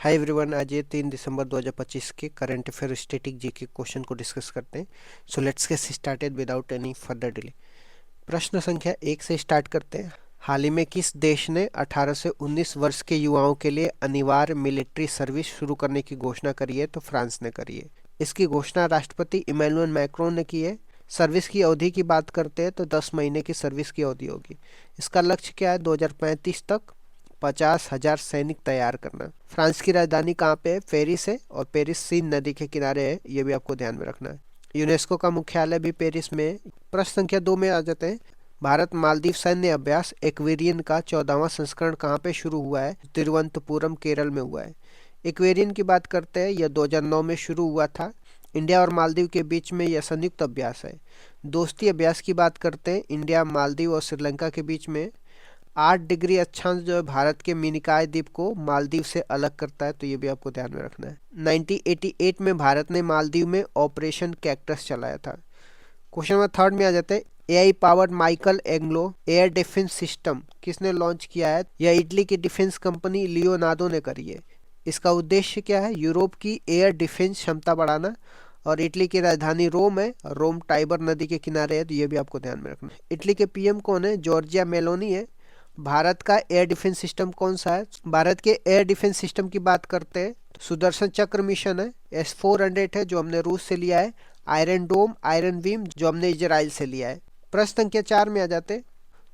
Hi everyone, आज ये 3 दिसंबर 2025 के करंट अफेयर स्टैटिक जी के क्वेश्चन को डिस्कस करते हैं। So let's get started without any further delay. प्रश्न संख्या 1 से स्टार्ट करते हैं। हाल ही में किस देश ने 18 से 19 वर्ष के युवाओं के लिए अनिवार्य मिलिट्री सर्विस शुरू करने की घोषणा करी है? तो फ्रांस ने करी है। इसकी घोषणा राष्ट्रपति इमैनुअल मैक्रोन ने की है। सर्विस की अवधि की बात करते हैं तो 10 महीने की सर्विस की अवधि होगी। इसका लक्ष्य क्या है? 2035 तक 50,000 सैनिक तैयार करना। फ्रांस की राजधानी कहाँ पे है? पेरिस है, और पेरिस सीन नदी के किनारे है, ये भी आपको ध्यान में रखना है। यूनेस्को का मुख्यालय भी पेरिस में है। प्रश्न संख्या 2 में आ जाते हैं। भारत मालदीव सैन्य अभ्यास एक्वेरियन का 14वां संस्करण कहाँ पे शुरू हुआ है? तिरुवनंतपुरम केरल में हुआ है। एक्वेरियन की बात करते हैं, यह 2009 में शुरू हुआ था। इंडिया और मालदीव के बीच में यह संयुक्त अभ्यास है। दोस्ती अभ्यास की बात करते हैं, इंडिया, मालदीव और श्रीलंका के बीच में 8 डिग्री अक्षांश जो है भारत के मिनिकॉय द्वीप को मालदीव से अलग करता है, तो ये भी आपको ध्यान में रखना है। 1988 में भारत ने मालदीव में ऑपरेशन कैक्टस चलाया था। क्वेश्चन नंबर 3 में आ जाते हैं। AI powered Michael Anglo air defence system किसने लॉन्च किया है? यह इटली की डिफेंस कंपनी लियोनार्डो ने करी है। इसका उद्देश्य क्या है? यूरोप की एयर डिफेंस क्षमता बढ़ाना। और इटली की राजधानी रोम है, रोम टाइबर नदी के किनारे है, तो ये भी आपको ध्यान में रखना है। इटली के पीएम कौन है? जॉर्जिया मेलोनी है। भारत का एयर डिफेंस सिस्टम कौन सा है? भारत के एयर डिफेंस सिस्टम की बात करते हैं तो सुदर्शन चक्र मिशन है, S-400 है जो हमने रूस से लिया है, आयरन डोम, आयरन बीम जो हमने इजराइल से लिया है। प्रश्न संख्या 4 में आ जाते हैं।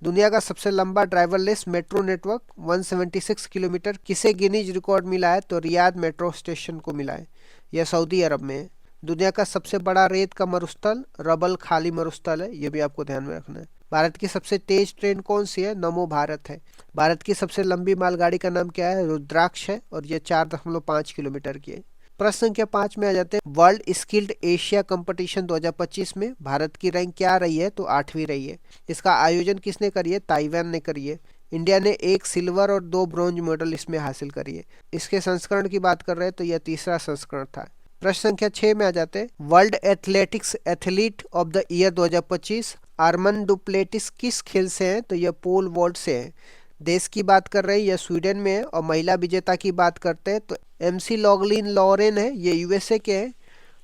दुनिया का सबसे लंबा ड्राइवरलेस मेट्रो नेटवर्क 176 किलोमीटर किसे गिनीज रिकॉर्ड मिला है? तो रियाद मेट्रो स्टेशन को मिला है। यह सऊदी अरब में है। दुनिया का सबसे बड़ा रेत का मरुस्थल रबल खाली मरुस्थल है, यह भी आपको ध्यान में रखना है। भारत की सबसे तेज ट्रेन कौन सी है? नमो भारत है। भारत की सबसे लंबी मालगाड़ी का नाम क्या है? रुद्राक्ष है, और यह 4.5 किलोमीटर की है। प्रश्न संख्या 5 में आ जाते हैं। वर्ल्ड स्किल्ड एशिया कंपटीशन 2025 में भारत की रैंक क्या रही है? तो 8वीं रही है। इसका आयोजन किसने करी है? ताइवान ने करी है। इंडिया ने 1 सिल्वर और 2 ब्रॉन्ज मेडल इसमें हासिल करी है। इसके संस्करण की बात कर रहे हैं तो यह तीसरा संस्करण था। प्रश्न संख्या 6 में आ जाते हैं। World athletics athlete of the year 2025 Armand Duplantis किस खेल से हैं? तो यह पोल वॉल्ट से है। देश की बात कर रहे हैं, यह स्वीडन में है। और महिला विजेता की बात करते हैं तो MC लॉगलिन लॉरेन है, ये USA के हैं।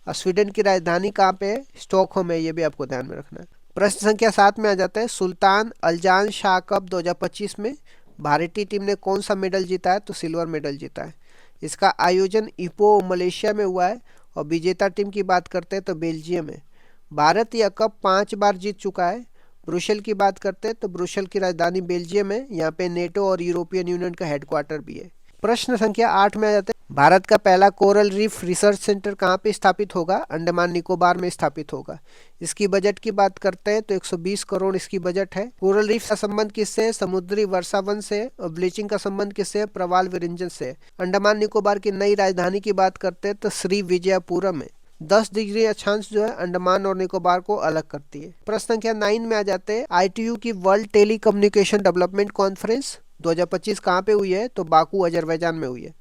और स्वीडन की राजधानी कहाँ पे है? स्टॉकहोम है, ये भी आपको ध्यान में रखना है। प्रश्न संख्या 7 में आ जाता है। सुल्तान अल्जान शाह कप 2025 में भारतीय टीम ने कौन सा मेडल जीता है? तो सिल्वर मेडल जीता है। इसका आयोजन इपो मलेशिया में हुआ है। और विजेता टीम की बात करते हैं तो बेल्जियम है। भारत यह कप 5 बार जीत चुका है। ब्रुसेल की बात करते हैं तो ब्रुसेल की राजधानी बेल्जियम है। यहाँ पे नेटो और यूरोपियन यूनियन का हेडक्वार्टर भी है। प्रश्न संख्या 8 में आ जाते हैं। भारत का पहला कोरल रीफ रिसर्च सेंटर कहाँ पे स्थापित होगा? अंडमान निकोबार में स्थापित होगा। इसकी बजट की बात करते हैं तो 120 करोड़ इसकी बजट है। कोरल रीफ का संबंध किससे है? समुद्री वर्षावन से। और ब्लीचिंग का संबंध किससे है? प्रवाल विरंजन से। अंडमान निकोबार की नई राजधानी की बात करते हैं तो श्री विजयपुरम है। 10 डिग्री अक्षांश जो है अंडमान और निकोबार को अलग करती है। प्रश्न संख्या 9 में आ जाते हैं। ITU की world telecommunication development conference 2025 कहाँ पे हुई है? तो बाकू अजरबैजान में हुई है।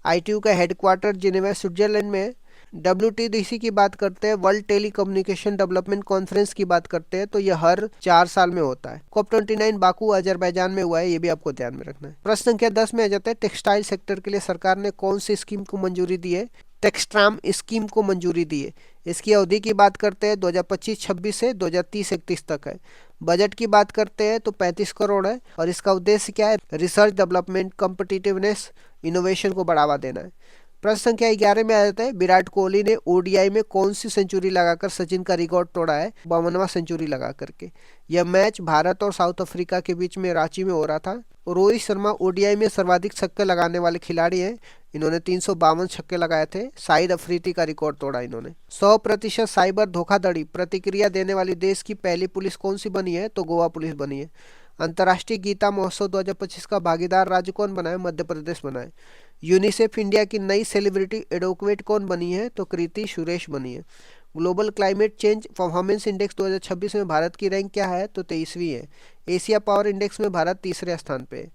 ITU का हेडक्वार्टर जिनेवा स्विट्जरलैंड में है। WTDC की बात करते हैं, world telecommunication development conference की बात करते हैं तो यह हर 4 साल में होता है। COP29 बाकू अजरबैजान में हुआ है, ये भी आपको ध्यान में रखना है। प्रश्न संख्या 10 में आ जाता है। टेक्सटाइल सेक्टर के लिए सरकार ने कौन सी स्कीम को मंजूरी दी है? टेक्सट्राम स्कीम को मंजूरी दी है। इसकी अवधि की बात करते हैं 2025-26 से 2030-31 तक है। बजट की बात करते हैं तो 35 करोड़ है। और इसका उद्देश्य क्या है? रिसर्च डेवलपमेंट, कॉम्पिटिटिवनेस, इनोवेशन को बढ़ावा देना है। प्रश्न संख्या 11 में आ जाता है। विराट कोहली ने ODI में कौन सी सेंचुरी लगाकर सचिन का रिकॉर्ड तोड़ा है? 52वां सेंचुरी लगा करके। यह मैच भारत और साउथ अफ्रीका के बीच में रांची में हो रहा था। रोहित शर्मा ODI में सर्वाधिक छक्के लगाने वाले खिलाड़ी हैं। इन्होंने 352 छक्के लगाए थे। शाहिद अफरीदी का रिकॉर्ड तोड़ा इन्होंने। 100% साइबर धोखाधड़ी प्रतिक्रिया देने वाली देश की पहली पुलिस कौन सी बनी है? तो गोवा पुलिस बनी है। अंतर्राष्ट्रीय गीता महोत्सव 2025 का भागीदार राज्य कौन बना है? मध्य प्रदेश बना है। यूनिसेफ इंडिया की नई सेलिब्रिटी एडवोकेट कौन बनी है? तो कृति सुरेश बनी है। Global climate change performance index 2026 में भारत की रैंक क्या है? तो 23वीं है। एशिया पावर इंडेक्स में भारत तीसरे स्थान पे है।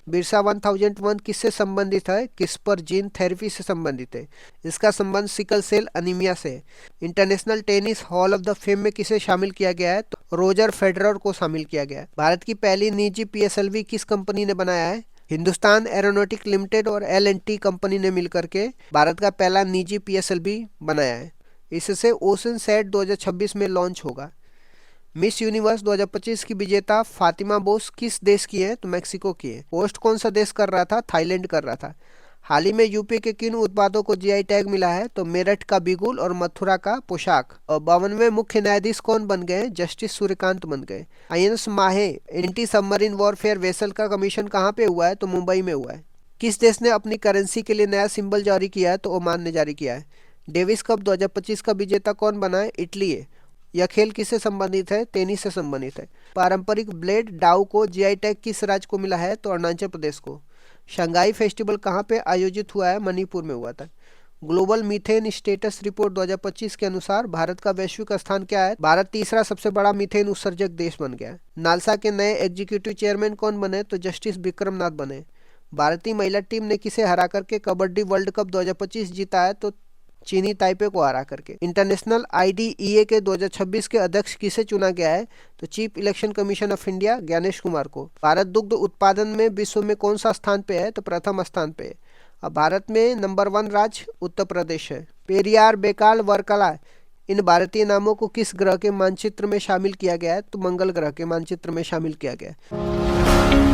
बिरसा 1001 किससे संबंधित है? किस्पर जीन थेरेपी से संबंधित है। इसका संबंध सिकल सेल अनीमिया से है। International tennis hall of the fame में किसे शामिल किया गया है? तो रोजर फेडरर को शामिल किया गया है। भारत की पहली निजी PSLV किस कंपनी ने बनाया है? हिंदुस्तान एरोनॉटिक लिमिटेड और L&T कंपनी ने मिलकर के भारत का पहला निजी PSLV बनाया है। इससे ओशन सेट 2026 में लॉन्च होगा। मिस यूनिवर्स 2025 की विजेता फातिमा बोस किस देश की है? तो मैक्सिको की है। होस्ट कौन सा देश कर रहा था? थाईलैंड कर रहा था। हाल ही में यूपी के किन उत्पादों को GI टैग मिला है? तो मेरठ का बिगुल और मथुरा का पोशाक। और 52वें मुख्य न्यायाधीश कौन बन गए? जस्टिस सूर्यकांत बन गए। INS माहे एंटी सबमरीन वॉरफेयर वेसल का कमीशन कहाँ पे हुआ है? तो मुंबई में हुआ है। किस देश ने अपनी करेंसी के लिए नया सिंबल जारी किया है? तो ओमान ने जारी किया है। डेविस कप 2025 का विजेता कौन बना है? इटली है। यह खेल किससे संबंधित है? टेनिस से संबंधित है। पारंपरिक ब्लेड डाउ को GI टैग किस राज्य को मिला है? तो अरुणाचल प्रदेश को। शंघाई फेस्टिवल कहाँ पे आयोजित हुआ है? मणिपुर में हुआ था। ग्लोबल मीथेन स्टेटस रिपोर्ट 2025 के अनुसार भारत का वैश्विक स्थान क्या है? भारत तीसरा सबसे बड़ा मीथेन उत्सर्जक देश बन गया है। नालसा के नए एग्जीक्यूटिव चेयरमैन कौन बने? तो जस्टिस विक्रम नाथ बने। भारतीय महिला टीम ने किसे हरा करके कबड्डी वर्ल्ड कप 2025 जीता है? तो चीनी ताइपे को हरा करके। इंटरनेशनल IDEA के 2026 के अध्यक्ष किसे चुना गया है? तो chief election commission of India Gyanesh Kumar को। भारत दुग्ध उत्पादन में विश्व में कौन सा स्थान पे है? तो प्रथम स्थान पे है। अब भारत में नंबर 1 राज्य उत्तर प्रदेश है। पेरियार, बेकाल, वर्कला इन भारतीय नामों को किस ग्रह के मानचित्र में शामिल किया गया है? तो मंगल ग्रह के मानचित्र में शामिल किया गया है।